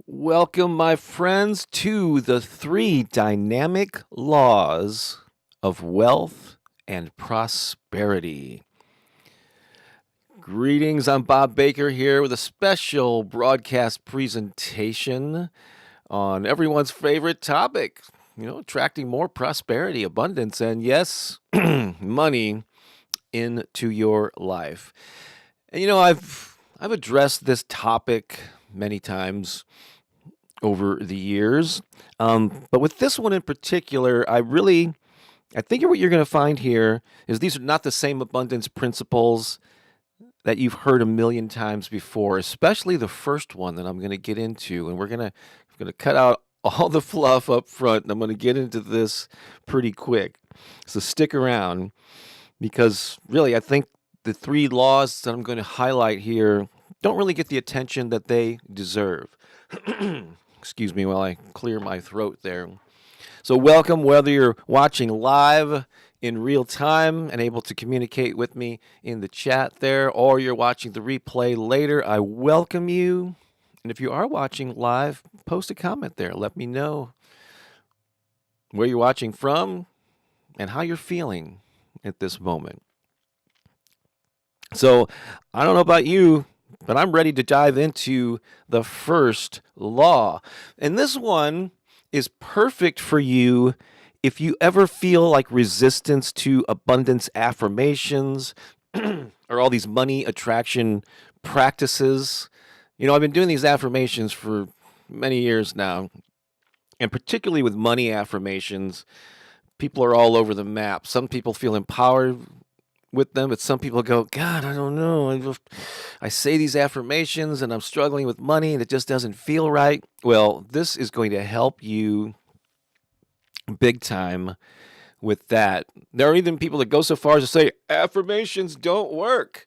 Welcome, my friends, to the three dynamic laws of wealth and prosperity. Greetings, I'm Bob Baker here with a special broadcast presentation on everyone's favorite topic, attracting more prosperity, abundance, and yes, money into your life. And I've addressed this topic many times over the years. But with this one in particular, I think what you're going to find here is these are not the same abundance principles that you've heard a million times before, especially the first one that I'm going to get into. And we're going to cut out all the fluff up front, and I'm going to get into this pretty quick. So stick around because really, I think the three laws that I'm going to highlight here don't really get the attention that they deserve. Excuse me while I clear my throat there. So welcome, whether you're watching live in real time and able to communicate with me in the chat there, or you're watching the replay later, I welcome you. And if you are watching live, post a comment there. Let me know where you're watching from and how you're feeling at this moment. So I don't know about you, but I'm ready to dive into the first law. And this one is perfect for you if you ever feel like resistance to abundance affirmations or all these money attraction practices. I've been doing these affirmations for many years now, and particularly with money affirmations, people are all over the map. Some people feel empowered with them, but some people go, God, I don't know. I say these affirmations and I'm struggling with money and it just doesn't feel right. Well, this is going to help you big time with that. There are even people that go so far as to say affirmations don't work,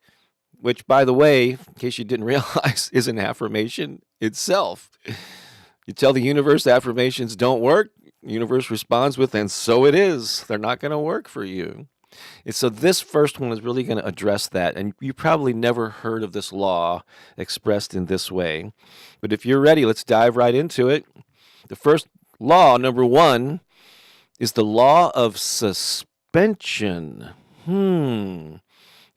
which, by the way, in case you didn't realize, is an affirmation itself. You tell the universe affirmations don't work, the universe responds with, and so it is. They're not going to work for you. And so this first one is really going to address that. And you probably never heard of this law expressed in this way. But if you're ready, let's dive right into it. The first law, number one, is the law of suspension. The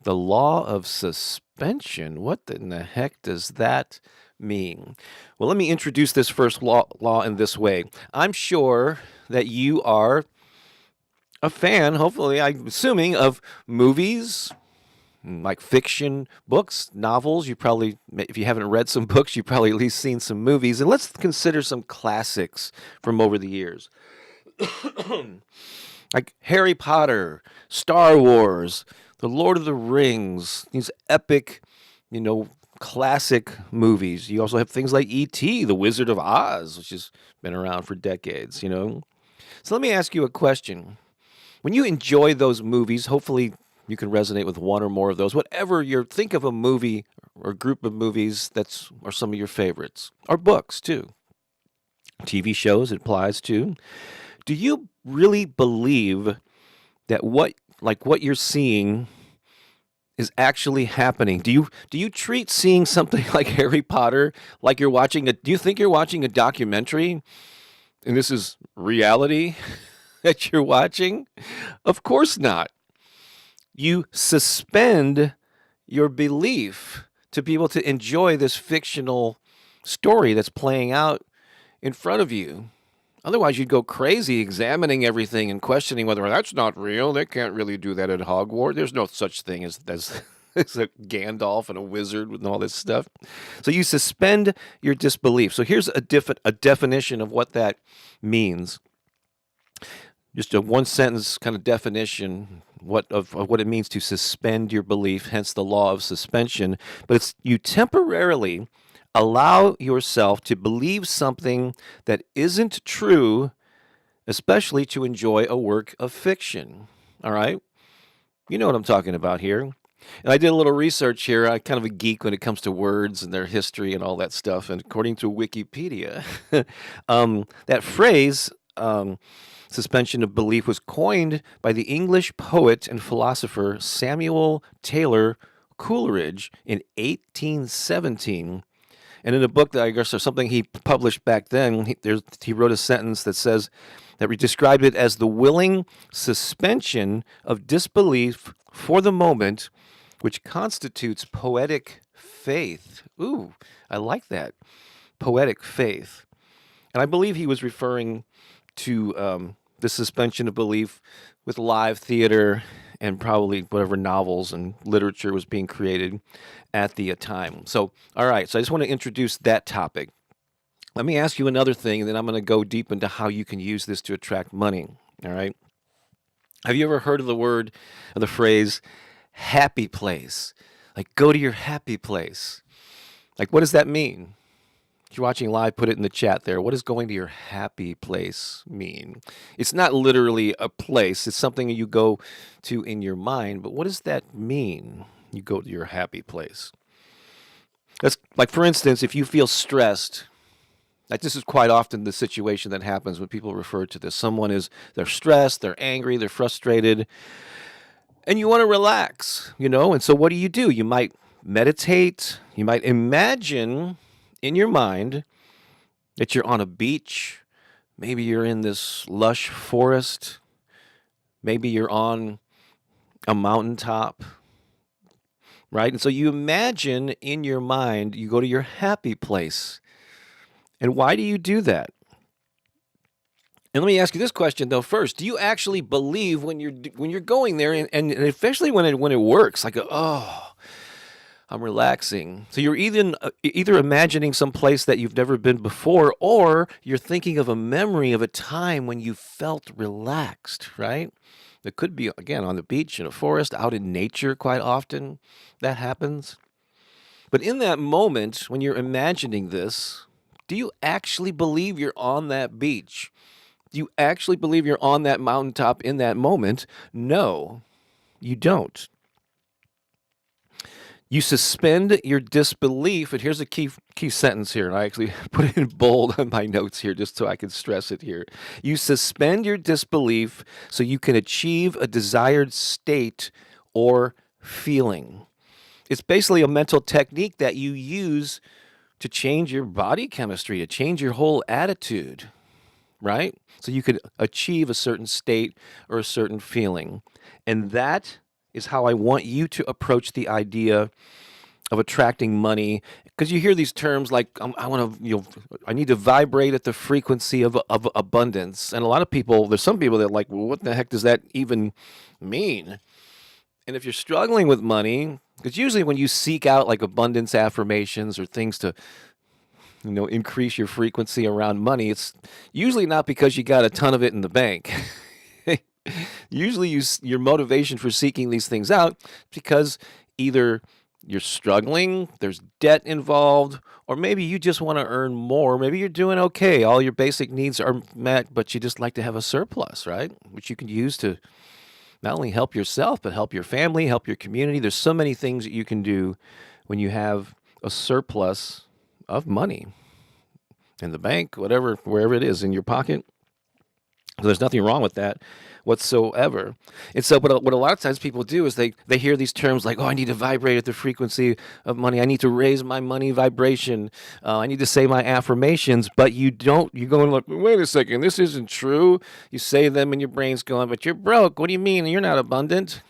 law of suspension. What in the heck does that mean? Well, let me introduce this first law in this way. I'm sure that you are a fan, hopefully, I'm assuming, of movies, like fiction, books, novels. You probably, if you haven't read some books, you've probably at least seen some movies. And let's consider some classics from over the years. Like Harry Potter, Star Wars, The Lord of the Rings, these epic, classic movies. You also have things like E.T., The Wizard of Oz, which has been around for decades, So let me ask you a question. When you enjoy those movies, hopefully you can resonate with one or more of those. Whatever think of a movie or group of movies are some of your favorites, or books too. TV shows, it applies to. Do you really believe that what you're seeing is actually happening? Do you treat seeing something like Harry Potter like you're watching do you think you're watching a documentary and this is reality that you're watching? Of course not. You suspend your belief to be able to enjoy this fictional story that's playing out in front of you. Otherwise, you'd go crazy examining everything and questioning whether that's not real. They can't really do that at Hogwarts. There's no such thing as a Gandalf and a wizard and all this stuff. So you suspend your disbelief. So here's a definition of what that means. Just a one sentence kind of definition of what it means to suspend your belief, hence the law of suspension. But it's you temporarily allow yourself to believe something that isn't true, especially to enjoy a work of fiction. All right? You know what I'm talking about here. And I did a little research here. I'm kind of a geek when it comes to words and their history and all that stuff. And according to Wikipedia, that phrase, suspension of belief, was coined by the English poet and philosopher Samuel Taylor Coleridge in 1817 And in a book that I guess or something he published back then, he wrote a sentence that says that we described it as the willing suspension of disbelief for the moment, which constitutes poetic faith. Ooh, I like that. Poetic faith. And I believe he was referring to the suspension of belief with live theater and probably whatever novels and literature was being created at the time. So, all right, so I just want to introduce that topic. Let me ask you another thing, and then I'm going to go deep into how you can use this to attract money. All right. Have you ever heard of the phrase, happy place? Like, go to your happy place. Like, what does that mean? If you're watching live, put it in the chat there. What does going to your happy place mean? It's not literally a place, it's something you go to in your mind, but what does that mean? You go to your happy place. That's like, for instance, if you feel stressed, like this is quite often the situation that happens when people refer to this. They're stressed, they're angry, they're frustrated, and you want to relax, and so what do? You might meditate, you might imagine in your mind that you're on a beach. Maybe you're in this lush forest. Maybe you're on a mountaintop, right? And so you imagine in your mind, you go to your happy place. And why do you do that? And let me ask you this question though first. Do you actually believe when you're going there, and especially when it works, like, oh, I'm relaxing. So you're either imagining some place that you've never been before, or you're thinking of a memory of a time when you felt relaxed, right? It could be, again, on the beach, in a forest, out in nature quite often. That happens. But in that moment, when you're imagining this, do you actually believe you're on that beach? Do you actually believe you're on that mountaintop in that moment? No, you don't. You suspend your disbelief, and here's a key sentence here, and I actually put it in bold on my notes here just so I can stress it here. You suspend your disbelief so you can achieve a desired state or feeling. It's basically a mental technique that you use to change your body chemistry, to change your whole attitude, right? So you could achieve a certain state or a certain feeling. And that is how I want you to approach the idea of attracting money, because you hear these terms like I need to vibrate at the frequency of abundance, and there's some people that are like, well, what the heck does that even mean? And if you're struggling with money, because usually when you seek out like abundance affirmations or things to increase your frequency around money, it's usually not because you got a ton of it in the bank. Usually your motivation for seeking these things out is because either you're struggling, there's debt involved, or maybe you just want to earn more. Maybe you're doing okay. All your basic needs are met, but you just like to have a surplus, right? Which you can use to not only help yourself, but help your family, help your community. There's so many things that you can do when you have a surplus of money in the bank, wherever it is in your pocket. So there's nothing wrong with that whatsoever. And so what a lot of times people do is they hear these terms like, oh, I need to vibrate at the frequency of money. I need to raise my money vibration. I need to say my affirmations. But you go and look, wait a second, this isn't true. You say them and your brain's going, but you're broke. What do you mean? You're not abundant.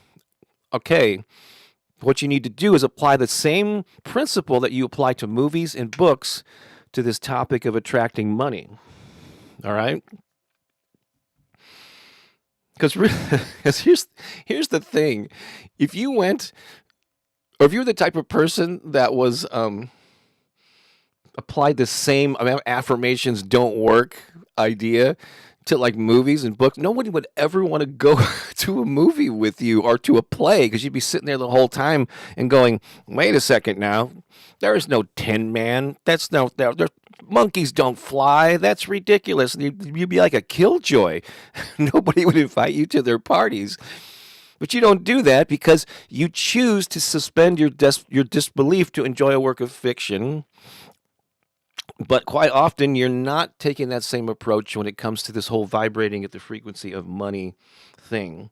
Okay. What you need to do is apply the same principle that you apply to movies and books to this topic of attracting money. All right? Because here's the thing. If you went, or if you're the type of person that was applied the same affirmations don't work idea to like movies and books, nobody would ever want to go to a movie with you or to a play, because you'd be sitting there the whole time and going, wait a second now, there is no Tin Man. Monkeys don't fly. That's ridiculous. You'd be like a killjoy. Nobody would invite you to their parties. But you don't do that because you choose to suspend your disbelief to enjoy a work of fiction. But quite often, you're not taking that same approach when it comes to this whole vibrating at the frequency of money thing.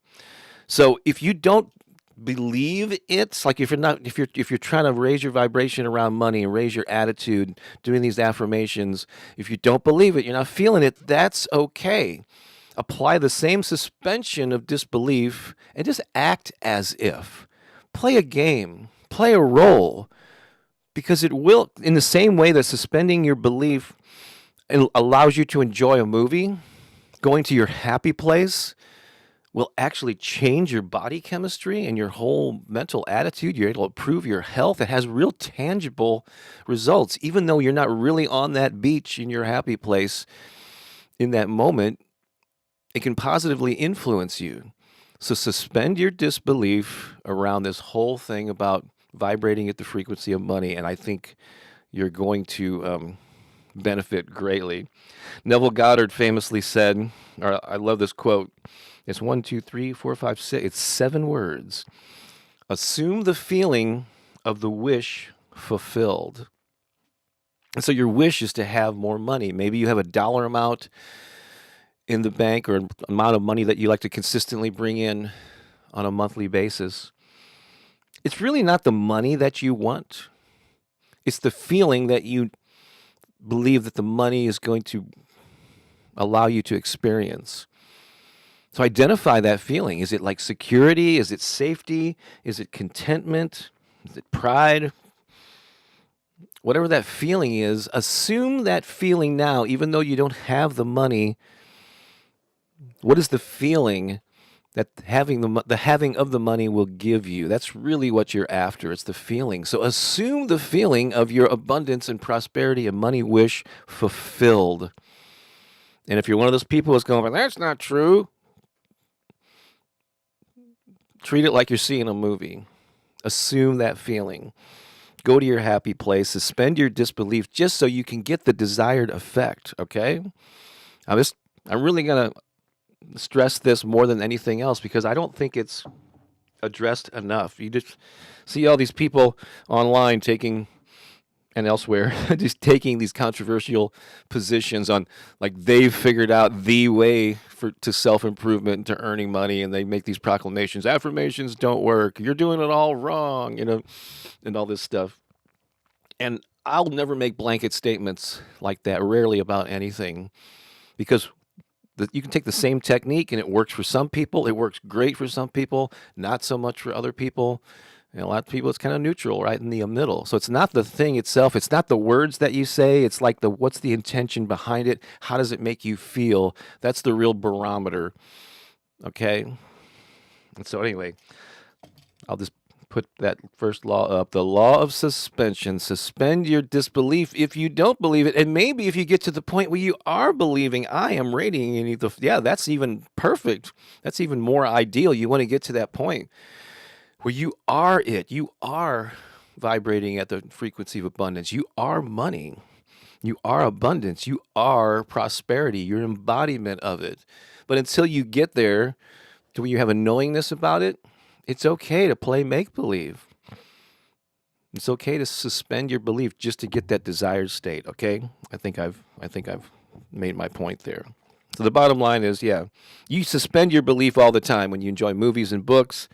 So if you don't believe it, like if you're trying to raise your vibration around money and raise your attitude doing these affirmations, if you don't believe it, you're not feeling it, that's okay. Apply the same suspension of disbelief and just act as if. Play a game, play a role, because it will, in the same way that suspending your belief allows you to enjoy a movie, going to your happy place will actually change your body chemistry and your whole mental attitude. You're able to improve your health. It has real tangible results. Even though you're not really on that beach in your happy place in that moment, it can positively influence you. So suspend your disbelief around this whole thing about vibrating at the frequency of money, and I think you're going to benefit greatly. Neville Goddard famously said, or I love this quote, it's 1, 2, 3, 4, 5, 6, it's 7 words. Assume the feeling of the wish fulfilled. And so your wish is to have more money. Maybe you have a dollar amount in the bank or an amount of money that you like to consistently bring in on a monthly basis. It's really not the money that you want. It's the feeling that you believe that the money is going to allow you to experience. So identify that feeling. Is it like security? Is it safety? Is it contentment? Is it pride? Whatever that feeling is, assume that feeling now, even though you don't have the money. What is the feeling that the having of the money will give you? That's really what you're after. It's the feeling. So assume the feeling of your abundance and prosperity and money wish fulfilled. And if you're one of those people who's going, that's not true, treat it like you're seeing a movie. Assume that feeling. Go to your happy place. Suspend your disbelief just so you can get the desired effect, okay? I'm really going to stress this more than anything else because I don't think it's addressed enough. You just see all these people online taking and elsewhere just taking these controversial positions on like they've figured out the way to self-improvement and to earning money, and they make these proclamations, affirmations don't work, you're doing it all wrong, and all this stuff. And I'll never make blanket statements like that, rarely about anything, because you can take the same technique and it works for some people. It works great for some people, not so much for other people. A lot of people, it's kind of neutral, right in the middle. So it's not the thing itself. It's not the words that you say. It's like what's the intention behind it? How does it make you feel? That's the real barometer. Okay. And so anyway, I'll just put that first law up. The law of suspension. Suspend your disbelief if you don't believe it. And maybe if you get to the point where you are believing, I am radiating, that's even perfect. That's even more ideal. You want to get to that point where you are it. You are vibrating at the frequency of abundance. You are money. You are abundance. You are prosperity. You're an embodiment of it. But until you get there to where you have a knowingness about it, it's okay to play make-believe. It's okay to suspend your belief just to get that desired state, okay? I think I've made my point there. So the bottom line is, you suspend your belief all the time when you enjoy movies and books.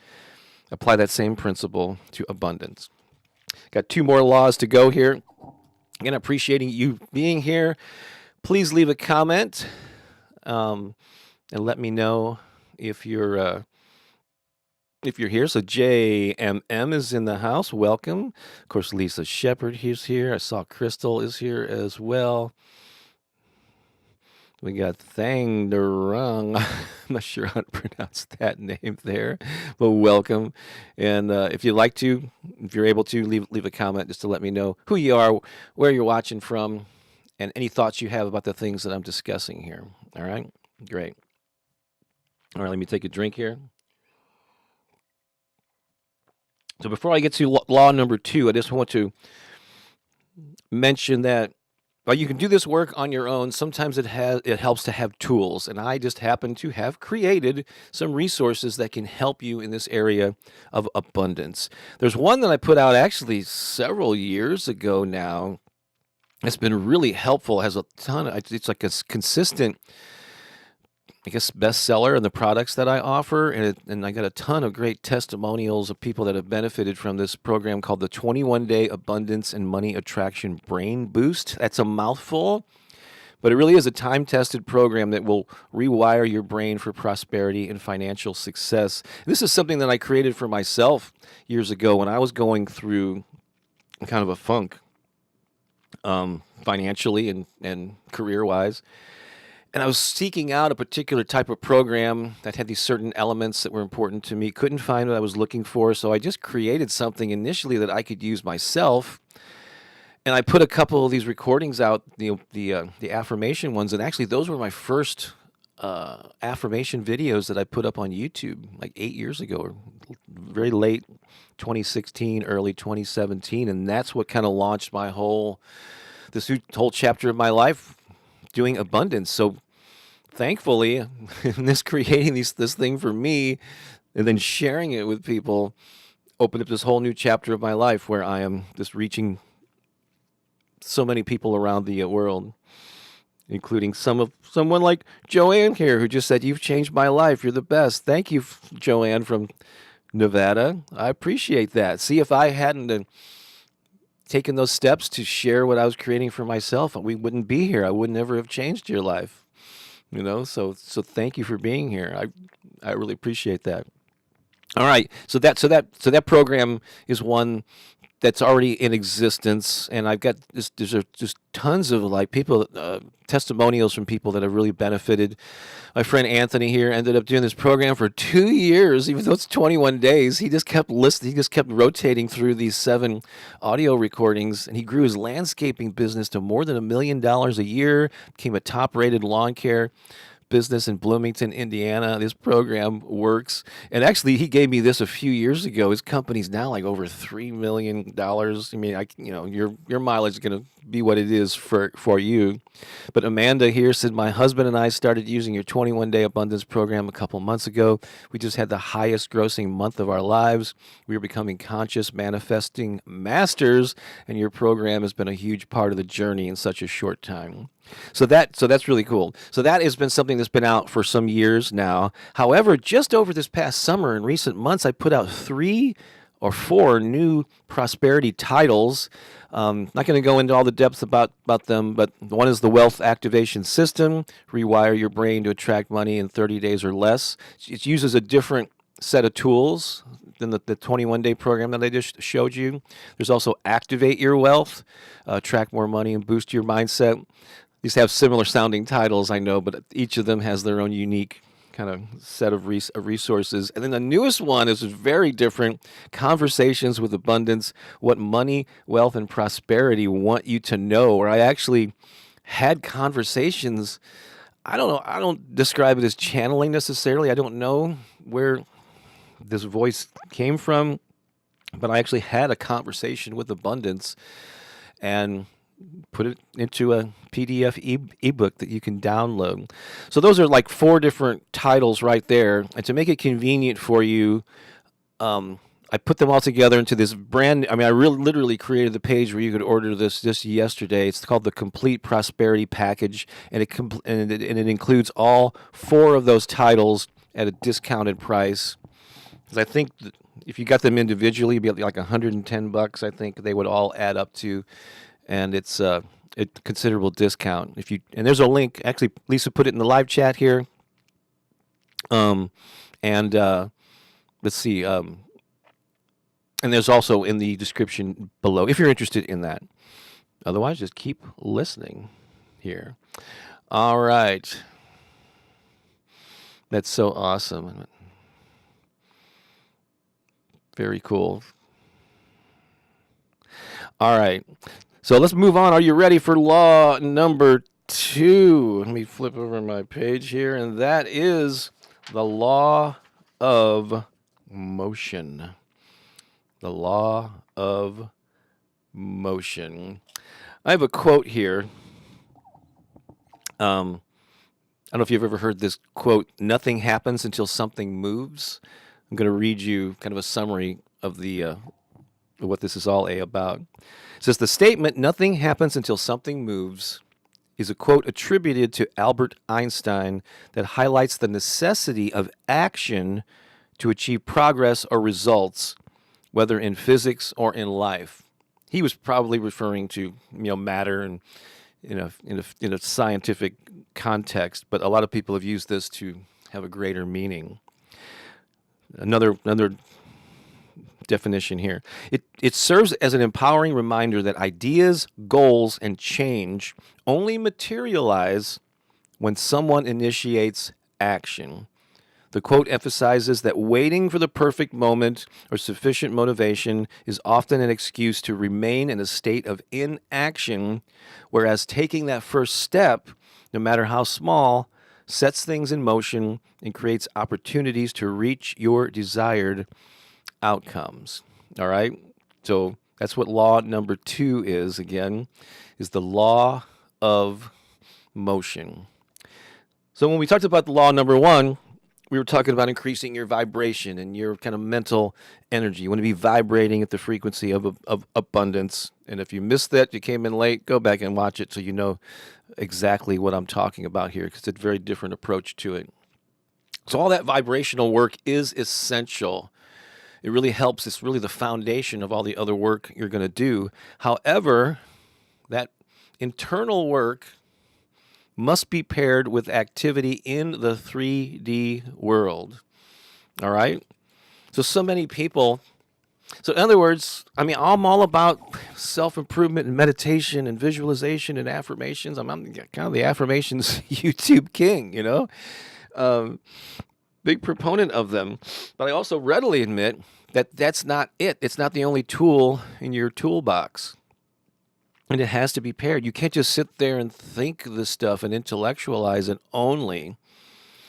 Apply that same principle to abundance. Got 2 more laws to go here. Again, appreciating you being here. Please leave a comment and let me know if you're here. So JMM is in the house. Welcome. Of course, Lisa Shepard is here. I saw Crystal is here as well. We got Thang Durung. I'm not sure how to pronounce that name there, but welcome. And if you're able to, leave a comment just to let me know who you are, where you're watching from, and any thoughts you have about the things that I'm discussing here. All right? Great. All right, let me take a drink here. So before I get to law number 2, I just want to mention that while you can do this work on your own, sometimes it helps to have tools. And I just happen to have created some resources that can help you in this area of abundance. There's one that I put out actually several years ago now. It's been really helpful. It has a ton of, it's like a consistent I guess, bestseller in the products that I offer, and I got a ton of great testimonials of people that have benefited from this program called the 21 Day Abundance and Money Attraction Brain Boost. That's a mouthful, but it really is a time-tested program that will rewire your brain for prosperity and financial success. This is something that I created for myself years ago when I was going through kind of a funk, financially and career-wise. And I was seeking out a particular type of program that had these certain elements that were important to me. Couldn't find what I was looking for, so I just created something initially that I could use myself. And I put a couple of these recordings out, the affirmation ones, and actually those were my first affirmation videos that I put up on YouTube like 8 years ago, or very late 2016, early 2017, and that's what kind of launched this whole chapter of my life, doing abundance. So thankfully, in this creating this thing for me and then sharing it with people opened up this whole new chapter of my life where I am just reaching so many people around the world, including someone like Joanne here, who just said, "You've changed my life. You're the best." Thank you, Joanne from Nevada. I appreciate that. See, if I hadn't taken those steps to share what I was creating for myself, we wouldn't be here. I would never have changed your life. So thank you for being here. I really appreciate that. All right, so that program is one that's already in existence, and I've got there's just tons of like people, testimonials from people that have really benefited. My friend Anthony here ended up doing this program for 2 years, even though it's 21 days. He just kept listening. He just kept rotating through these 7 audio recordings, and he grew his landscaping business to more than $1 million a year. Became a top-rated lawn care business in Bloomington, Indiana. This program works. And actually, he gave me this a few years ago. His company's now like over $3 million. I mean, your mileage is going to be what it is for you. But Amanda here said, "My husband and I started using your 21-day abundance program a couple months ago. We just had the highest grossing month of our lives. We are becoming conscious manifesting masters, and your program has been a huge part of the journey in such a short time." So that's really cool. So that has been something that's been out for some years now. However, just over this past summer, in recent months, I put out 3 or 4 new prosperity titles. Not going to go into all the depth about them, but one is the Wealth Activation System, rewire your brain to attract money in 30 days or less. It uses a different set of tools than the 21-day program that I just showed you. There's also Activate Your Wealth, attract more money and boost your mindset. These have similar sounding titles, I know, but each of them has their own unique kind of set of resources. And then the newest one is very different. Conversations with Abundance, what money, wealth, and prosperity want you to know. Where I actually had conversations. I don't know. I don't describe it as channeling necessarily. I don't know where this voice came from, but I actually had a conversation with Abundance and put it into a PDF ebook that you can download. So those are like 4 different titles right there. And to make it convenient for you, I put them all together into this I literally created the page where you could order this just yesterday. It's called the Complete Prosperity Package, and it includes all 4 of those titles at a discounted price. Because I think if you got them individually, it'd be like $110. I think they would all add up to. And it's a considerable discount. And there's a link. Actually, Lisa put it in the live chat here. Let's see. And there's also in the description below if you're interested in that. Otherwise, just keep listening here. All right. That's so awesome. Very cool. All right. So let's move on. Are you ready for law number 2? Let me flip over my page here, and that is the law of motion. The law of motion. I have a quote here. I don't know if you've ever heard this quote, "Nothing happens until something moves." I'm going to read you kind of a summary of what this is all about. It says, "The statement, 'Nothing happens until something moves,' is a quote attributed to Albert Einstein that highlights the necessity of action to achieve progress or results, whether in physics or in life. He was probably referring to matter and in a scientific context, but a lot of people have used this to have a greater meaning. Another definition here. It serves as an empowering reminder that ideas, goals, and change only materialize when someone initiates action. The quote emphasizes that waiting for the perfect moment or sufficient motivation is often an excuse to remain in a state of inaction, whereas taking that first step, no matter how small, sets things in motion and creates opportunities to reach your desired outcomes. All right? So that's what law number 2 is, again, is the law of motion. So when we talked about the law number 1, we were talking about increasing your vibration and your kind of mental energy. You want to be vibrating at the frequency of abundance. And if you missed that, you came in late, go back and watch it so you know exactly what I'm talking about here, because it's a very different approach to it. So all that vibrational work is essential. It really helps. It's really the foundation of all the other work you're going to do. However, that internal work must be paired with activity in the 3D world. All right? So many people, so in other words, I'm all about self-improvement and meditation and visualization and affirmations. I'm kind of the affirmations YouTube king, big proponent of them. But I also readily admit that that's not it. It's not the only tool in your toolbox. And it has to be paired. You can't just sit there and think this stuff and intellectualize it only.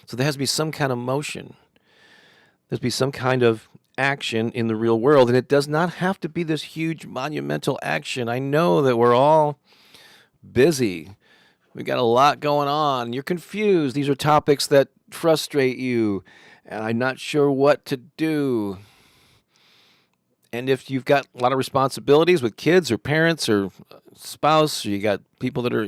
So there has to be some kind of motion. There has to be some kind of action in the real world. And it does not have to be this huge monumental action. I know that we're all busy. We got a lot going on. You're confused. These are topics that frustrate you. And I'm not sure what to do. And if you've got a lot of responsibilities with kids or parents or spouse, or you got people that are,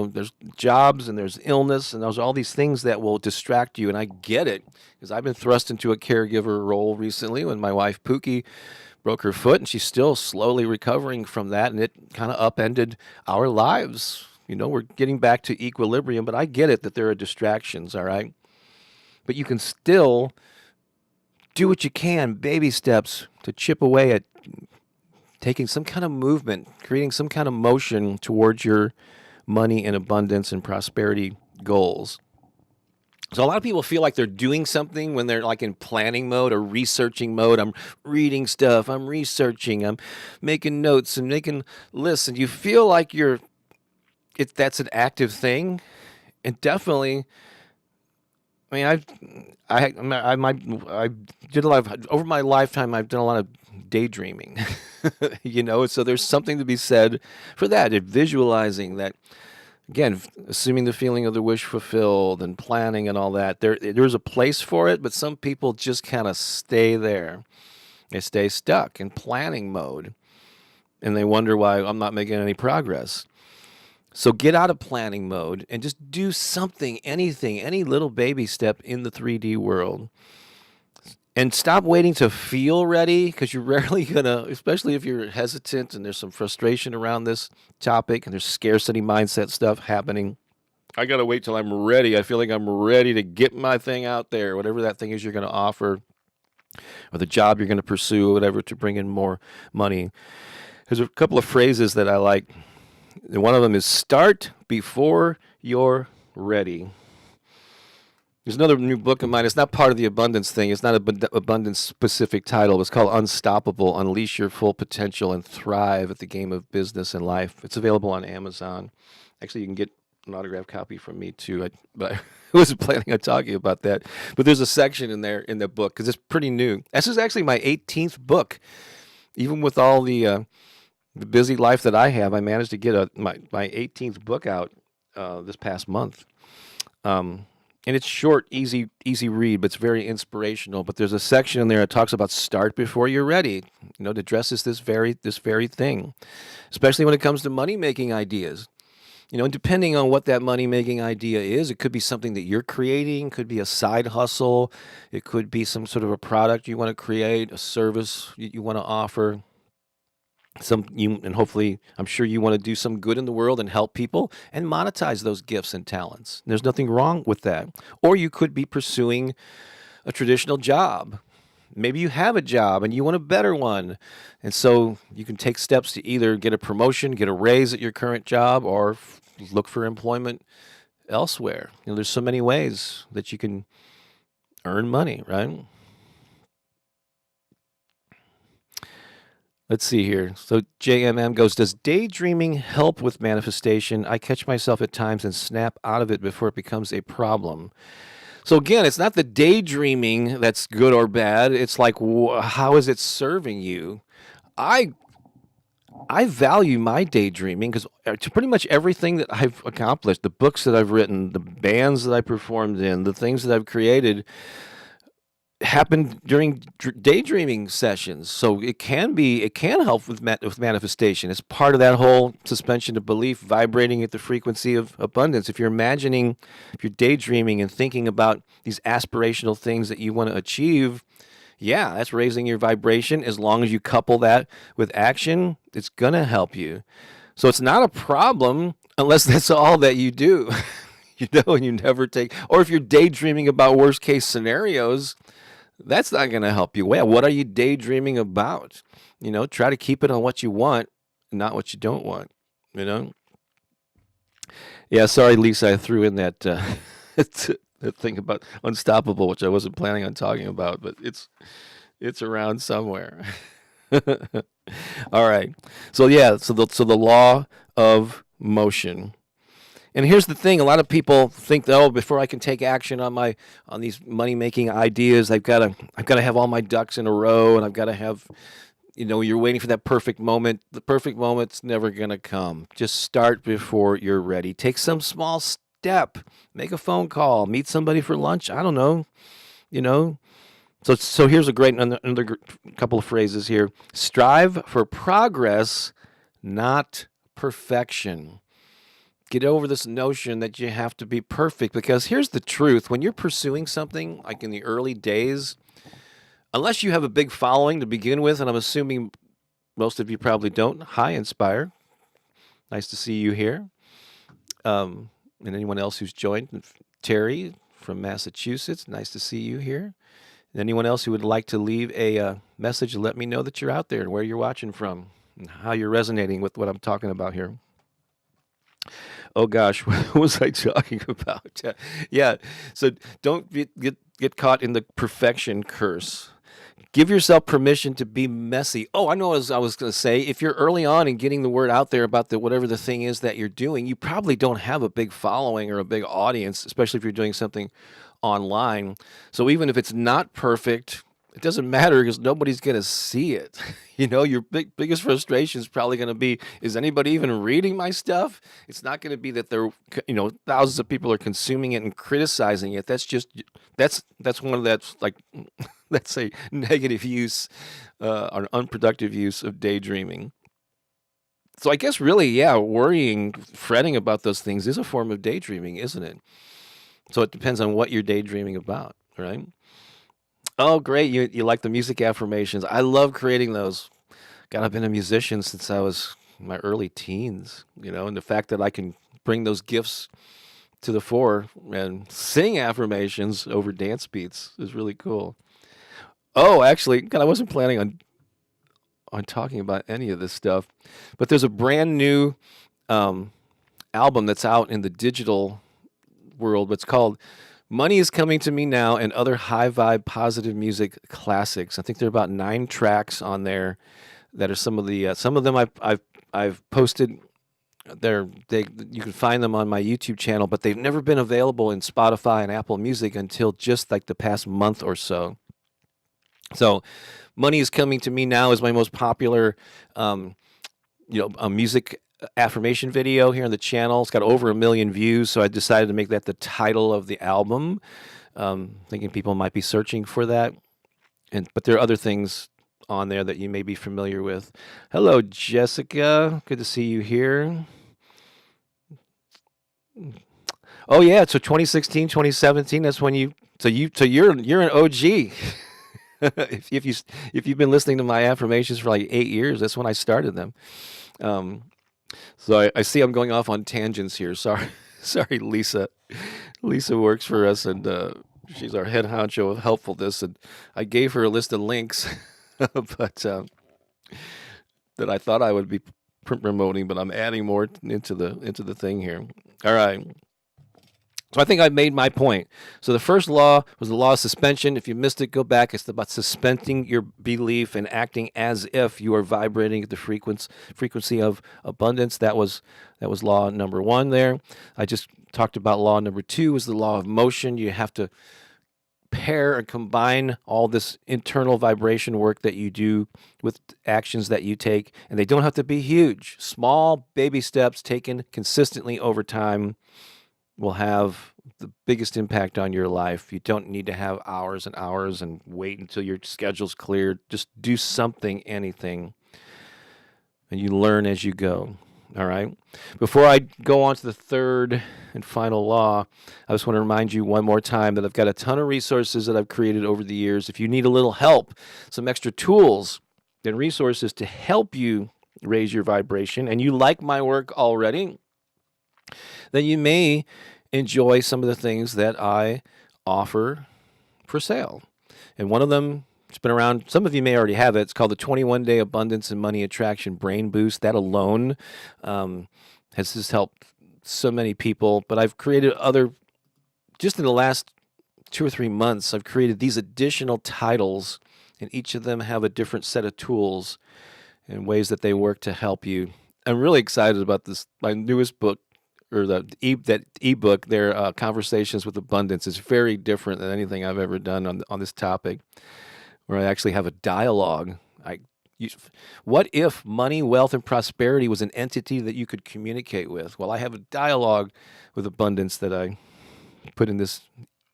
there's jobs and there's illness and there's all these things that will distract you. And I get it, because I've been thrust into a caregiver role recently when my wife Pookie broke her foot, and she's still slowly recovering from that. And it kind of upended our lives. We're getting back to equilibrium, but I get it that there are distractions, all right? But you can still do what you can, baby steps, to chip away at taking some kind of movement, creating some kind of motion towards your money and abundance and prosperity goals. So a lot of people feel like they're doing something when they're like in planning mode or researching mode. I'm reading stuff, I'm researching, I'm making notes and making lists, and you feel like that's an active thing. And definitely, I did a lot of, over my lifetime, I've done a lot of daydreaming, so there's something to be said for that, visualizing that, again, assuming the feeling of the wish fulfilled and planning and all that. There's a place for it, but some people just kind of stay there. They stay stuck in planning mode, and they wonder why I'm not making any progress. So get out of planning mode and just do something, anything, any little baby step in the 3D world. And stop waiting to feel ready, because you're rarely going to, especially if you're hesitant and there's some frustration around this topic and there's scarcity mindset stuff happening. I got to wait till I'm ready. I feel like I'm ready to get my thing out there, whatever that thing is you're going to offer, or the job you're going to pursue, whatever, to bring in more money. There's a couple of phrases that I like. And one of them is start before you're ready. There's another new book of mine. It's not part of the abundance thing. It's not an abundance specific title. It's called Unstoppable: Unleash Your Full Potential and Thrive at the Game of Business and Life. It's available on Amazon. Actually, you can get an autographed copy from me too. But I wasn't planning on talking about that. But there's a section in there in the book, because it's pretty new. This is actually my 18th book. Even with all the busy life that I have, I managed to get my 18th book out this past month. And it's short, easy read, but it's very inspirational. But there's a section in there that talks about start before you're ready. It addresses this very thing, especially when it comes to money-making ideas. And depending on what that money making idea is, it could be something that you're creating, could be a side hustle, it could be some sort of a product you want to create, a service you want to offer. And hopefully, I'm sure you want to do some good in the world and help people and monetize those gifts and talents. There's nothing wrong with that. Or you could be pursuing a traditional job. Maybe you have a job and you want a better one. And so you can take steps to either get a promotion, get a raise at your current job, or look for employment elsewhere. There's so many ways that you can earn money, right? Let's see here. So JMM goes, does daydreaming help with manifestation? I catch myself at times and snap out of it before it becomes a problem. So again, it's not the daydreaming that's good or bad. It's like, how is it serving you? I I value my daydreaming because to pretty much everything that I've accomplished, the books that I've written, the bands that I performed in, the things that I've created, happened during daydreaming sessions. So it can help with with manifestation. It's part of that whole suspension of belief, vibrating at the frequency of abundance. If you're imagining, if you're daydreaming and thinking about these aspirational things that you want to achieve, yeah, that's raising your vibration. As long as you couple that with action, it's gonna help you. So it's not a problem unless that's all that you do. And you never take, or if you're daydreaming about worst case scenarios, that's not going to help you. Well, what are you daydreaming about? Try to keep it on what you want, not what you don't want. You know. Yeah, sorry, Lisa. I threw in that that thing about unstoppable, which I wasn't planning on talking about, but it's around somewhere. All right. So yeah. So the law of motion. And here's the thing: a lot of people think that, oh, before I can take action on these money making ideas, I've got to have all my ducks in a row, and I've got to have, you're waiting for that perfect moment. The perfect moment's never gonna come. Just start before you're ready. Take some small step. Make a phone call. Meet somebody for lunch. I don't know. You know. So here's a great another couple of phrases here. Strive for progress, not perfection. Get over this notion that you have to be perfect, because here's the truth: when you're pursuing something like in the early days, unless you have a big following to begin with, and I'm assuming most of you probably don't. Hi, Inspire. Nice to see you here. And anyone else who's joined. Terry from Massachusetts. Nice to see you here. And anyone else who would like to leave a message, let me know that you're out there and where you're watching from and how you're resonating with what I'm talking about here. Oh gosh, what was I talking about? Yeah, so don't get caught in the perfection curse. Give yourself permission to be messy. Oh, I know what I was going to say. If you're early on in getting the word out there about whatever the thing is that you're doing, you probably don't have a big following or a big audience, especially if you're doing something online. So even if it's not perfect, it doesn't matter because nobody's going to see it. Your biggest frustration is probably going to be, is anybody even reading my stuff? It's not going to be that thousands of people are consuming it and criticizing it. That's one of that's like, let's say, negative use or unproductive use of daydreaming. So I guess really, yeah, worrying, fretting about those things is a form of daydreaming, isn't it? So it depends on what you're daydreaming about, right? Oh, great. You like the music affirmations. I love creating those. God, I've been a musician since I was in my early teens, and the fact that I can bring those gifts to the fore and sing affirmations over dance beats is really cool. Oh, actually, God, I wasn't planning on talking about any of this stuff, but there's a brand new album that's out in the digital world. It's called Money is Coming to Me Now and Other High Vibe Positive Music Classics. I think there are about 9 tracks on there that are some of them I've posted. You can find them on my YouTube channel, but they've never been available in Spotify and Apple Music until just like the past month or so. So, Money is Coming to Me Now is my most popular, a music affirmation video here on the channel. It's got over 1 million views, so I decided to make that the title of the album, thinking people might be searching for that. But there are other things on there that you may be familiar with. Hello, Jessica. Good to see you here. Oh yeah, so 2016, 2017. That's when you're an OG. If you've been listening to my affirmations for like 8 years, that's when I started them. Um, so I see I'm going off on tangents here. Sorry, sorry, Lisa. Lisa works for us, and she's our head honcho of helpfulness. And I gave her a list of links, but that I thought I would be promoting, but I'm adding more into the thing here. All right. So I think I've made my point. So the first law was the law of suspension. If you missed it, go back. It's about suspending your belief and acting as if you are vibrating at the frequency of abundance. That was law number one there. I just talked about law number two was the law of motion. You have to pair and combine all this internal vibration work that you do with actions that you take, and they don't have to be huge. Small baby steps taken consistently over time will have the biggest impact on your life. You don't need to have hours and hours and wait until your schedule's cleared. Just do something, anything, and you learn as you go. All right. Before I go on to the third and final law, I just want to remind you one more time that I've got a ton of resources that I've created over the years. If you need a little help, some extra tools and resources to help you raise your vibration, and you like my work already, then you may enjoy some of the things that I offer for sale. And one of them, it's been around, some of you may already have it. It's called the 21-Day Abundance and Money Attraction Brain Boost. That alone has just helped so many people. But I've created other, just in the last 2 or 3 months, I've created these additional titles, and each of them have a different set of tools and ways that they work to help you. I'm really excited about this. My newest book, or that ebook, their Conversations with Abundance, is very different than anything I've ever done on this topic, where I actually have a dialogue. What if money, wealth, and prosperity was an entity that you could communicate with? Well, I have a dialogue with abundance that I put in this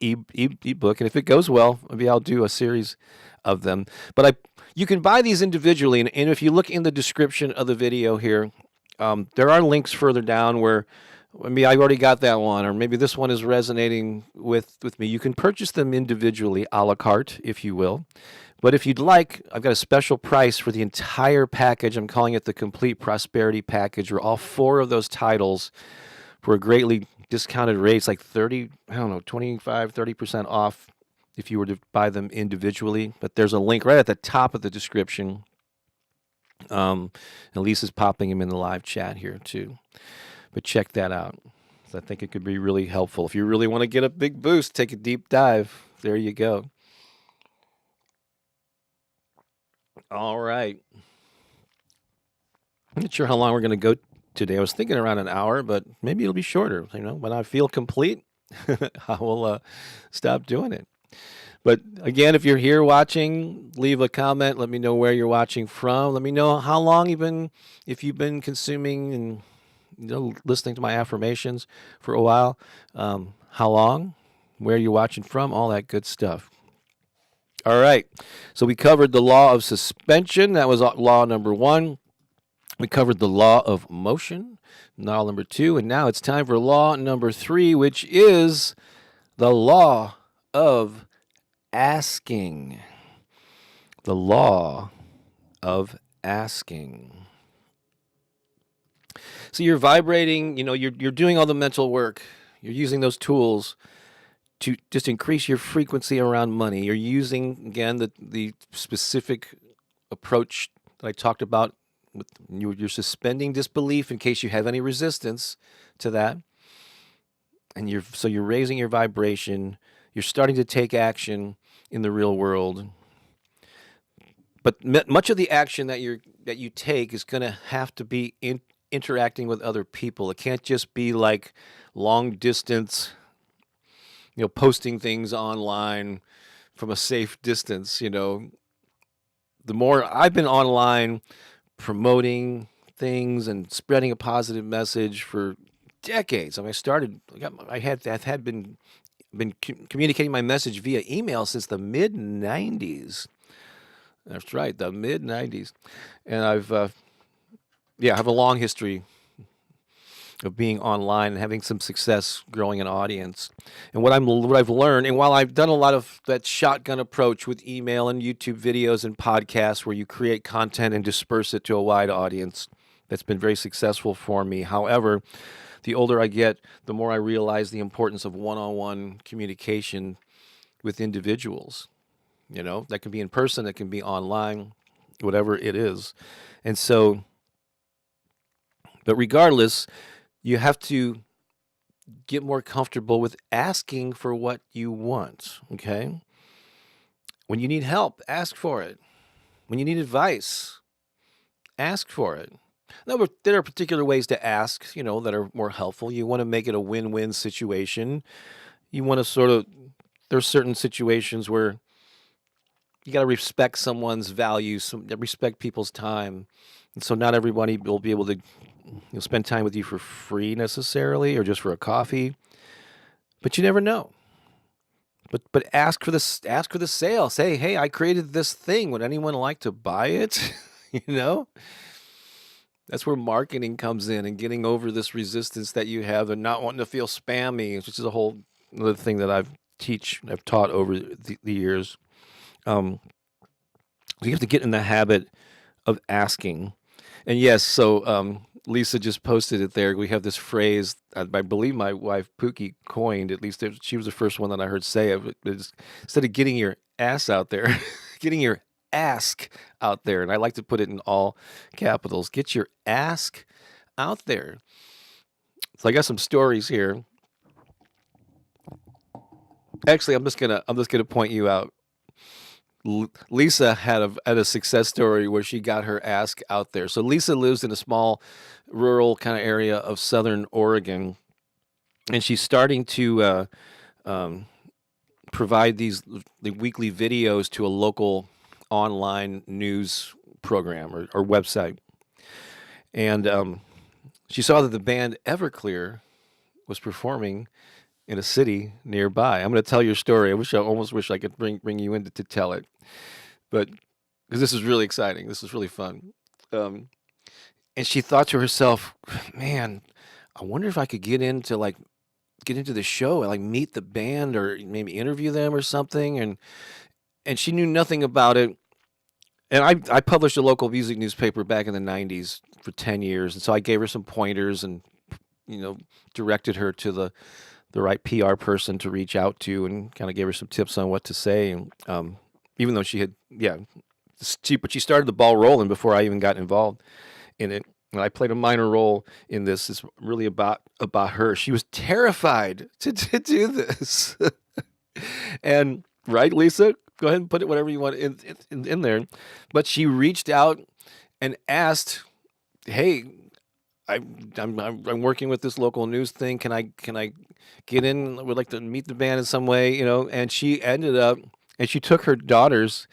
ebook, and if it goes well, maybe I'll do a series of them. But you can buy these individually, and if you look in the description of the video here, there are links further down where maybe I've already got that one, or maybe this one is resonating with me. You can purchase them individually, a la carte, if you will. But if you'd like, I've got a special price for the entire package. I'm calling it the Complete Prosperity Package, where all four of those titles for a greatly discounted rate. It's like 25, 30% off if you were to buy them individually. But there's a link right at the top of the description. And Lisa's popping them in the live chat here too. But check that out. I think it could be really helpful. If you really want to get a big boost, take a deep dive. There you go. All right. I'm not sure how long we're going to go today. I was thinking around an hour, but maybe it'll be shorter. When I feel complete, I will stop doing it. But again, if you're here watching, leave a comment. Let me know where you're watching from. Let me know how long if you've been consuming and listening to my affirmations for a while, how long, where you're watching from, all that good stuff. All right. So we covered the law of suspension. That was law number one. We covered the law of motion, law number two. And now it's time for law number three, which is the law of asking. The law of asking. So you're vibrating, you're doing all the mental work. You're using those tools to just increase your frequency around money. You're using, again, the specific approach that I talked about. You're suspending disbelief in case you have any resistance to that. And you're raising your vibration. You're starting to take action in the real world. But much of the action that you take is going to have to be interacting with other people. It can't just be like long distance, posting things online from a safe distance. The more I've been online promoting things and spreading a positive message for decades. I've been communicating my message via email since the mid 90s. That's right, the mid 90s. And I have a long history of being online and having some success growing an audience. And what I've learned, and while I've done a lot of that shotgun approach with email and YouTube videos and podcasts where you create content and disperse it to a wide audience, that's been very successful for me. However, the older I get, the more I realize the importance of one-on-one communication with individuals. That can be in person, that can be online, whatever it is. And so, but regardless, you have to get more comfortable with asking for what you want, okay? When you need help, ask for it. When you need advice, ask for it. Now, there are particular ways to ask, that are more helpful. You want to make it a win-win situation. You want to there's certain situations where you got to respect someone's values, respect people's time. And so not everybody will be able to spend time with you for free necessarily, or just for a coffee. But you never know. But ask for the sale. Say, hey, I created this thing. Would anyone like to buy it? That's where marketing comes in, and getting over this resistance that you have and not wanting to feel spammy, which is a whole other thing that I've taught over the years. So you have to get in the habit of asking. And yes, so Lisa just posted it there. We have this phrase, I believe my wife Pookie coined, at least she was the first one that I heard say it. Instead of getting your ass out there, getting your ask out there. And I like to put it in all capitals. Get your ask out there. So I got some stories here. Actually, I'm just gonna point you out. Lisa had a success story where she got her ask out there. So Lisa lives in a small rural kind of area of southern Oregon, and she's starting to provide the weekly videos to a local online news program or website. And she saw that the band Everclear was performing in a city nearby. I'm going to tell your story. I almost wish I could bring you in to tell it, but because this is really exciting, this is really fun. And she thought to herself, "Man, I wonder if I could get into the show and meet the band or maybe interview them or something." And she knew nothing about it. And I published a local music newspaper back in the 90s for 10 years, and so I gave her some pointers and directed her to the right PR person to reach out to, and kind of gave her some tips on what to say. And even though she started the ball rolling before I even got involved in it. And I played a minor role in this. It's really about her. She was terrified to do this. And right, Lisa, go ahead and put it whatever you want in there. But she reached out and asked, "Hey, I'm working with this local news thing. Can I get in? I would like to meet the band in some way, And she ended up, and she took her daughters.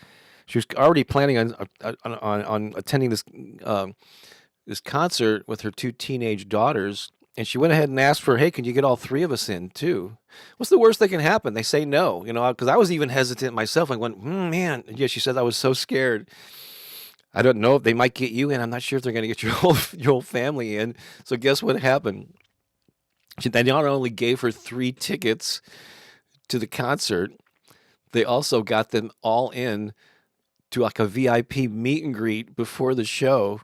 She was already planning on attending this concert with her two teenage daughters, and she went ahead and asked for, "Hey, can you get all three of us in too?" What's the worst that can happen? They say no, because I was even hesitant myself. I went, man. Yeah, she said, I was so scared. I don't know if they might get you in. I'm not sure if they're going to get your whole family in. So guess what happened? They not only gave her 3 tickets to the concert, they also got them all in to a VIP meet and greet before the show.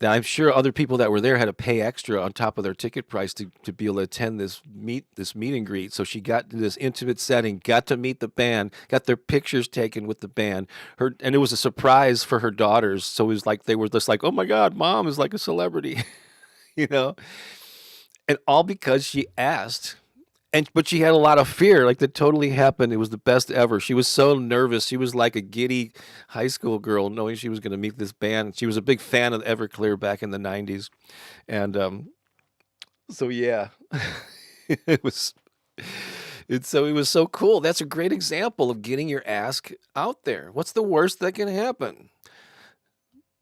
Now, I'm sure other people that were there had to pay extra on top of their ticket price to be able to attend this meet and greet. So she got to this intimate setting, got to meet the band, got their pictures taken with the band. And it was a surprise for her daughters. So it was like they were just like, "Oh my God, Mom is like a celebrity," And all because she asked. But she had a lot of fear. That totally happened. It was the best ever. She was so nervous. She was like a giddy high school girl, knowing she was going to meet this band. She was a big fan of Everclear back in the 90s. And so yeah, it was so cool. That's a great example of getting your ask out there. What's the worst that can happen?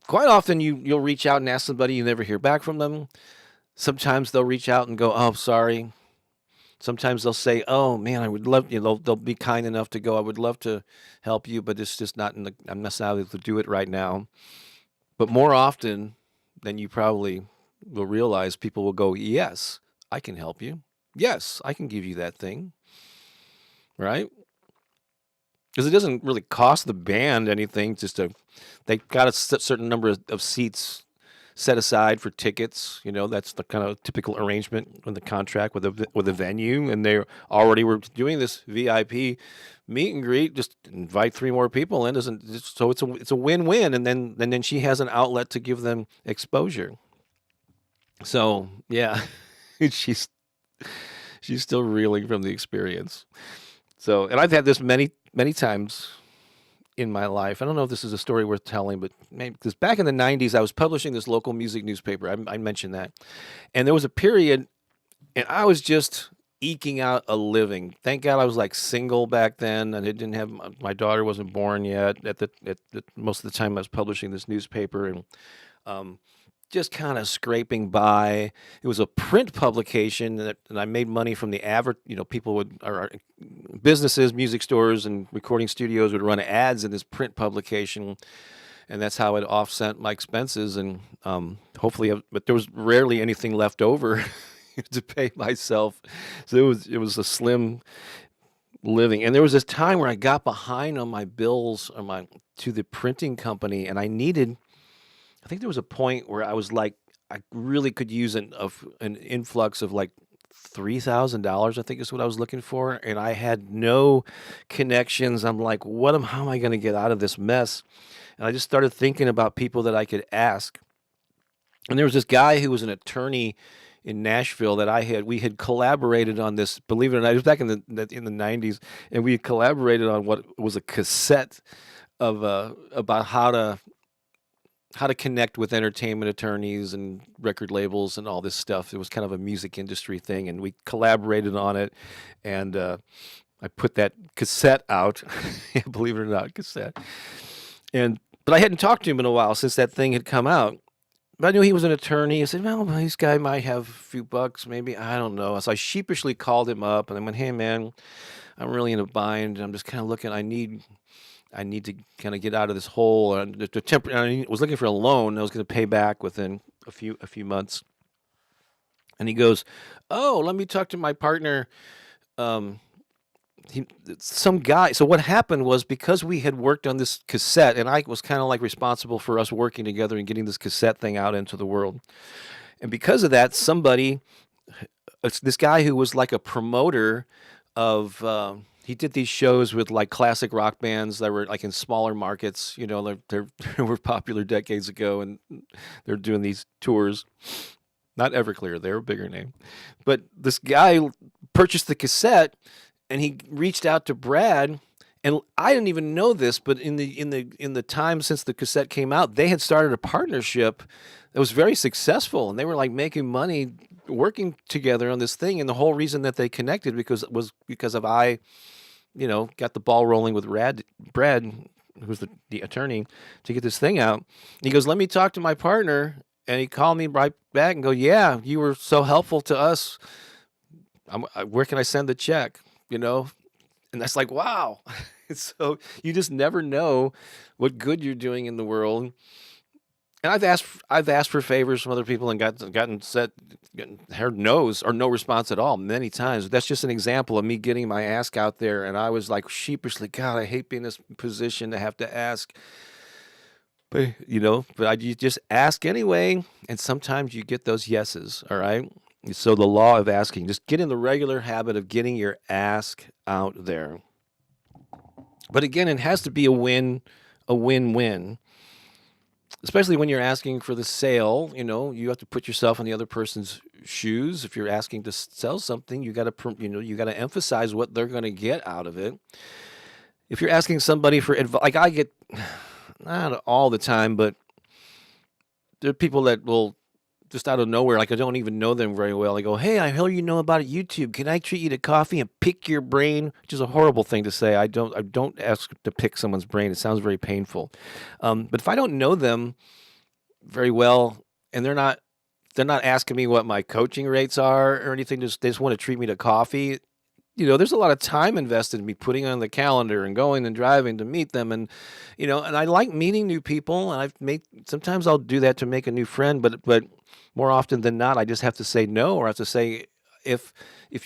Quite often you'll reach out and ask somebody, you never hear back from them. Sometimes they'll reach out and go, "Oh, sorry." Sometimes they'll say, "Oh man, I would love," they'll be kind enough to go, "I would love to help you, but it's just not I'm not able to do it right now." But more often than you probably will realize people will go, yes, I can help you. Yes, I can give you that thing, right? Because it doesn't really cost the band anything. They got a certain number of seats set aside for tickets. That's the kind of typical arrangement in the contract with the venue, and they already were doing this VIP meet and greet. Just invite 3 more people in, so it's a win-win, and then she has an outlet to give them exposure. So yeah, she's she's still reeling from the experience. So, and I've had this many times in my life. I don't know if this is a story worth telling, but maybe because back in the 90s, I was publishing this local music newspaper. I mentioned that. And there was a period, and I was just eking out a living. Thank God I was like single back then, and I didn't have my daughter wasn't born yet. Most of the time, I was publishing this newspaper, and um, just kind of scraping by. It was a print publication, and I made money from the people or businesses, music stores, and recording studios would run ads in this print publication, and that's how I'd offset my expenses. And hopefully, but there was rarely anything left over to pay myself, so it was a slim living. And there was this time where I got behind on my bills to the printing company, and I think there was a point where I was like, I really could use an influx of like $3,000. I think is what I was looking for, and I had no connections. I'm like, how am I going to get out of this mess? And I just started thinking about people that I could ask. And there was this guy who was an attorney in Nashville that we had collaborated on this. Believe it or not, it was back in the 90s, and we had collaborated on what was a cassette of about how to connect with entertainment attorneys and record labels and all this stuff. It was kind of a music industry thing, and we collaborated on it. And I put that cassette out, believe it or not, cassette. But I hadn't talked to him in a while since that thing had come out. But I knew he was an attorney. I said, well, this guy might have a few bucks, maybe. I don't know. So I sheepishly called him up, and I went, hey, man, I'm really in a bind. I'm just kind of looking. I need to kind of get out of this hole. I was looking for a loan I was going to pay back within a few months. And he goes, "Oh, let me talk to my partner." Some guy. So what happened was, because we had worked on this cassette, and I was kind of like responsible for us working together and getting this cassette thing out into the world. And because of that, this guy who was like a promoter of. He did these shows with like classic rock bands that were like in smaller markets. They were popular decades ago, and they're doing these tours. Not Everclear, they're a bigger name. But this guy purchased the cassette, and he reached out to Brad, and I didn't even know this, but in the time since the cassette came out, they had started a partnership that was very successful, and they were like making money working together on this thing. And the whole reason that they connected was because of I got the ball rolling with Brad, who's the attorney, to get this thing out. He goes, let me talk to my partner. And he called me right back and go, yeah, you were so helpful to us. Where can I send the check? And that's like, wow. So you just never know what good you're doing in the world. And I've asked for favors from other people and gotten heard no's or no response at all many times. That's just an example of me getting my ask out there. And I was like sheepishly, God, I hate being in this position to have to ask. But you just ask anyway, and sometimes you get those yeses. All right. So the law of asking, just get in the regular habit of getting your ask out there. But again, it has to be a win-win. Especially when you're asking for the sale, you have to put yourself in the other person's shoes. If you're asking to sell something, you got to emphasize what they're going to get out of it. If you're asking somebody for advice, like I get, not all the time, but there are people that will just out of nowhere, like I don't even know them very well. I go, hey, I heard you know about YouTube. Can I treat you to coffee and pick your brain? Which is a horrible thing to say. I don't ask to pick someone's brain. It sounds very painful. But if I don't know them very well, and they're not asking me what my coaching rates are or anything, they just want to treat me to coffee, there's a lot of time invested in me putting on the calendar and going and driving to meet them. And, and I like meeting new people. And sometimes I'll do that to make a new friend, but more often than not, I just have to say no, or I have to say, if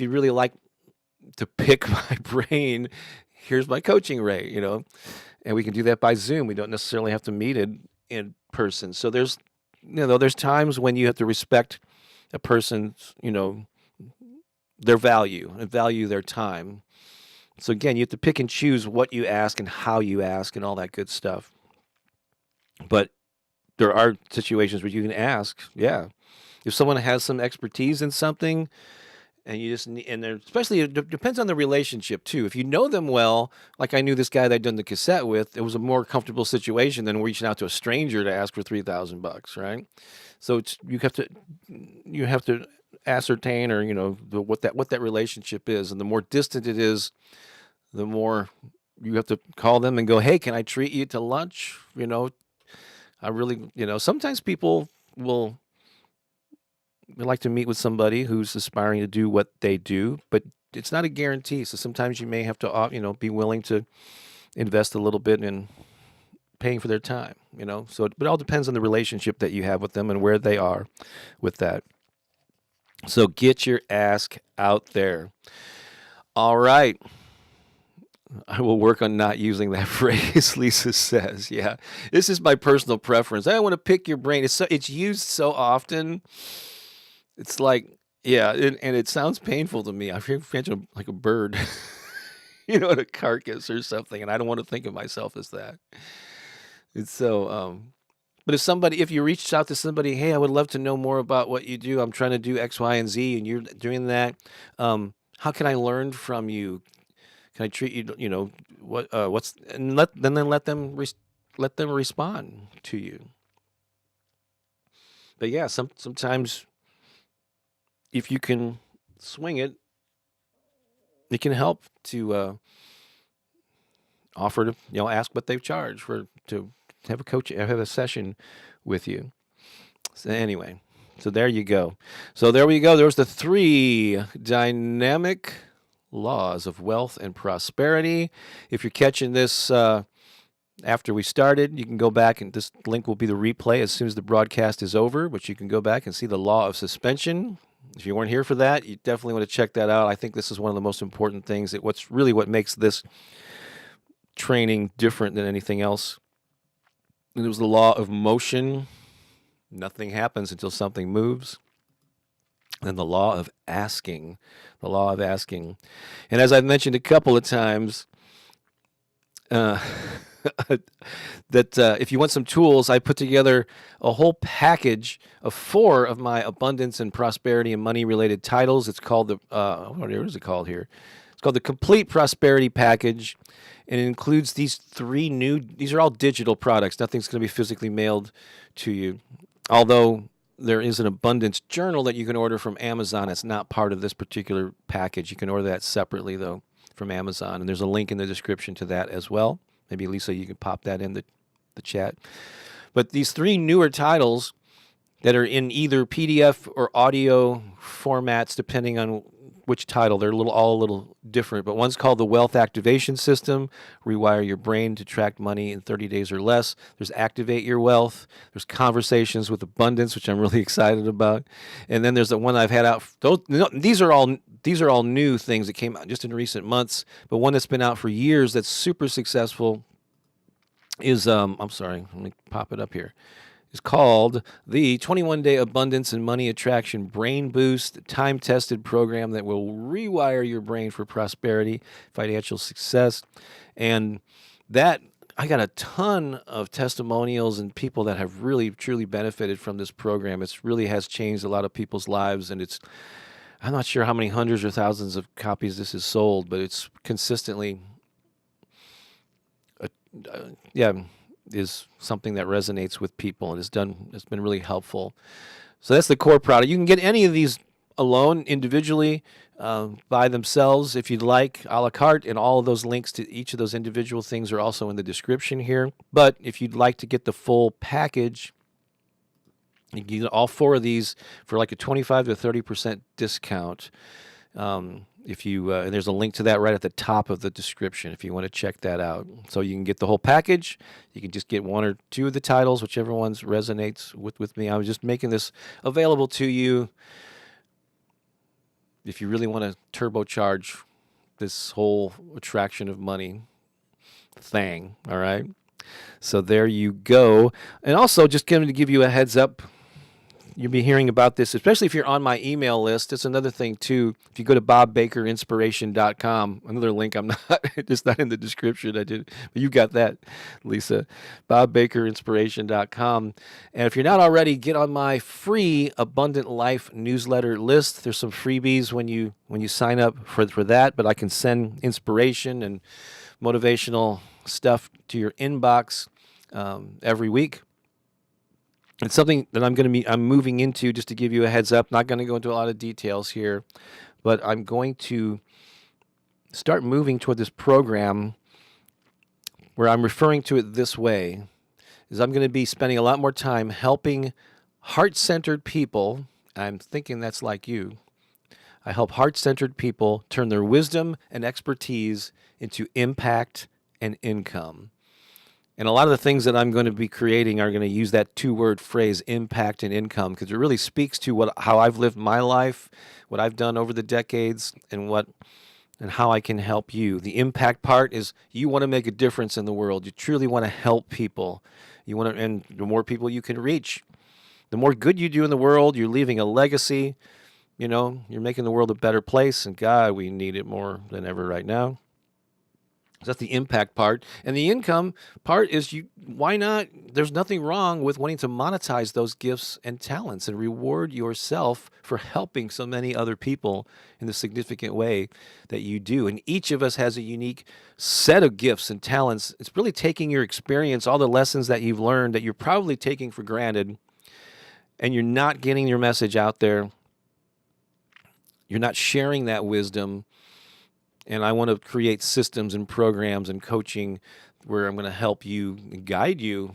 you really like to pick my brain, here's my coaching rate, and we can do that by Zoom. We don't necessarily have to meet in person. So there's times when you have to respect a person's, their value and value their time. So again, you have to pick and choose what you ask and how you ask and all that good stuff. But there are situations where you can ask, yeah. If someone has some expertise in something, and you just need, and especially it depends on the relationship too. If you know them well, like I knew this guy that I'd done the cassette with, it was a more comfortable situation than reaching out to a stranger to ask for $3,000, right? So you have to ascertain, or what that relationship is, and the more distant it is, the more you have to call them and go, hey, can I treat you to lunch? I really, sometimes people will like to meet with somebody who's aspiring to do what they do, but it's not a guarantee. So sometimes you may have to, be willing to invest a little bit in paying for their time, So it all depends on the relationship that you have with them and where they are with that. So get your ask out there. All right. I will work on not using that phrase, Lisa says. Yeah, this is my personal preference. I want to pick your brain. It's used so often. It's like, yeah, and it sounds painful to me. I feel like a bird, in a carcass or something, and I don't want to think of myself as that. It's so, but if you reached out to somebody, hey, I would love to know more about what you do. I'm trying to do X, Y, and Z, and you're doing that. How can I learn from you? Can I treat you? What's and let them respond to you. But yeah, sometimes if you can swing it, it can help to offer to ask what they've charged to have a session with you. So anyway, so there you go. So there we go. There's the 3 dynamic laws of wealth and prosperity. If you're catching this after we started, you can go back, and this link will be the replay as soon as the broadcast is over, but you can go back and see the law of suspension. If you weren't here for that, you definitely want to check that out. I think this is one of the most important things, what makes this training different than anything else. And it was the law of motion. Nothing happens until something moves. And the law of asking. And as I've mentioned a couple of times, that if you want some tools, I put together a whole package of 4 of my abundance and prosperity and money related titles. It's called what is it called here? It's called the Complete Prosperity Package, and it includes these are all digital products. Nothing's going to be physically mailed to you, although there is an abundance journal that you can order from Amazon. It's not part of this particular package. You can order that separately, though, from Amazon, and there's a link in the description to that as well. Maybe, Lisa, you can pop that in the chat. But these 3 newer titles that are in either PDF or audio formats, depending on which title, they're all a little different. But one's called the Wealth Activation System, Rewire Your Brain to Attract Money in 30 Days or Less. There's Activate Your Wealth. There's Conversations with Abundance, which I'm really excited about. And then there's the one I've had out. These are all new things that came out just in recent months. But one that's been out for years that's super successful is, I'm sorry, let me pop it up here. Is called the 21-Day Abundance and Money Attraction Brain Boost, time-tested program that will rewire your brain for prosperity, financial success. And that, I got a ton of testimonials and people that have really, truly benefited from this program. It really has changed a lot of people's lives, and I'm not sure how many hundreds or thousands of copies this has sold, but it's consistently, is something that resonates with people and it's been really helpful. So that's the core product. You can get any of these alone, individually, by themselves if you'd like, a la carte, and all of those links to each of those individual things are also in the description here. But if you'd like to get the full package, you can get all 4 of these for like a 25 to 30% discount. If you and there's a link to that right at the top of the description if you want to check that out. So you can get the whole package. You can just get one or two of the titles, whichever ones resonates with me. I was just making this available to you if you really want to turbocharge this whole attraction of money thing. All right. So there you go. And also, just going to give you a heads up, you'll be hearing about this, especially if you're on my email list. It's another thing too. If you go to bobbakerinspiration.com, another link I'm not, it's not in the description. I did, but you got that, Lisa. bobbakerinspiration.com. And if you're not already, get on my free Abundant Life newsletter list. There's some freebies when you sign up for that, but I can send inspiration and motivational stuff to your inbox every week. It's something that I'm moving into, just to give you a heads up. Not going to go into a lot of details here, but I'm going to start moving toward this program where I'm referring to it this way, is I'm going to be spending a lot more time helping heart-centered people. I'm thinking that's like you. I help heart-centered people turn their wisdom and expertise into impact and income. And a lot of the things that I'm going to be creating are going to use that two-word phrase, impact and income, because it really speaks to how I've lived my life, what I've done over the decades, and how I can help you. The impact part is you want to make a difference in the world. You truly want to help people. And the more people you can reach, the more good you do in the world, you're leaving a legacy. You're making the world a better place, and God, we need it more than ever right now. So that's the impact part. And the income part is why not? There's nothing wrong with wanting to monetize those gifts and talents and reward yourself for helping so many other people in the significant way that you do. And each of us has a unique set of gifts and talents. It's really taking your experience, all the lessons that you've learned that you're probably taking for granted, and you're not getting your message out there. You're not sharing that wisdom. And I want to create systems and programs and coaching where I'm going to help you and guide you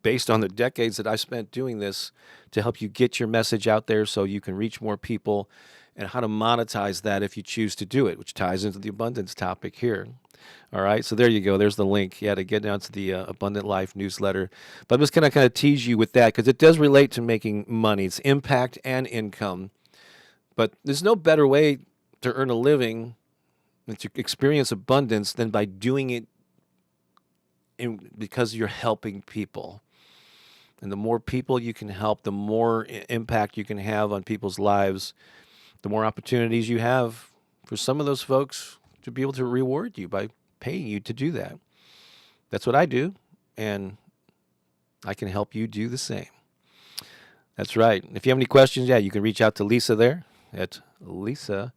based on the decades that I spent doing this to help you get your message out there so you can reach more people, and how to monetize that if you choose to do it, which ties into the abundance topic here. All right, so there you go. There's the link, to get down to the Abundant Life newsletter. But I'm just going to kind of tease you with that because it does relate to making money. It's impact and income. But there's no better way to earn a living and to experience abundance than by doing it because you're helping people. And the more people you can help, the more impact you can have on people's lives, the more opportunities you have for some of those folks to be able to reward you by paying you to do that. That's what I do, and I can help you do the same. That's right. If you have any questions, you can reach out to Lisa there at Lisa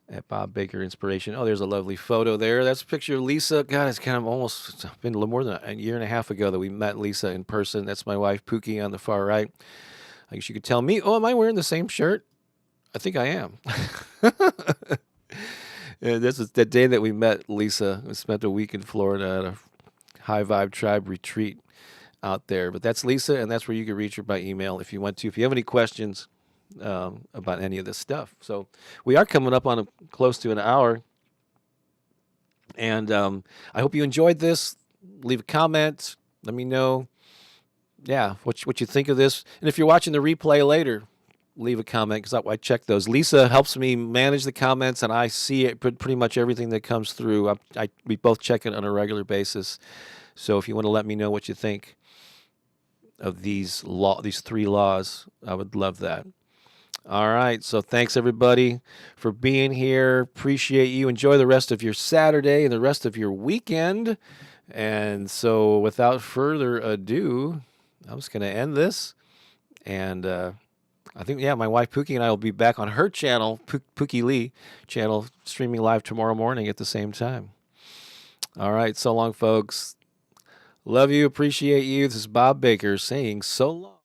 at Bob Baker Inspiration. Oh, there's a lovely photo there. That's a picture of Lisa. God, it's it's been a little more than a year and a half ago that we met Lisa in person. That's my wife, Pookie, on the far right. I guess you could tell me, am I wearing the same shirt? I think I am. And this is the day that we met Lisa. We spent a week in Florida at a High Vibe Tribe retreat out there. But that's Lisa, and that's where you can reach her by email if you want to. If you have any questions about any of this stuff. So we are coming up on close to an hour, and I hope you enjoyed this. Leave a comment. Let me know, what you think of this. And if you're watching the replay later, leave a comment because I check those. Lisa helps me manage the comments, and I see it pretty much everything that comes through. We both check it on a regular basis. So if you want to let me know what you think of these three laws, I would love that. All right, so thanks everybody for being here. Appreciate you. Enjoy the rest of your Saturday and the rest of your weekend. And so without further ado, I'm just going to end this. And I think, my wife Pookie and I will be back on her channel, Pookie Lee channel, streaming live tomorrow morning at the same time. All right, so long, folks. Love you, appreciate you. This is Bob Baker saying so long.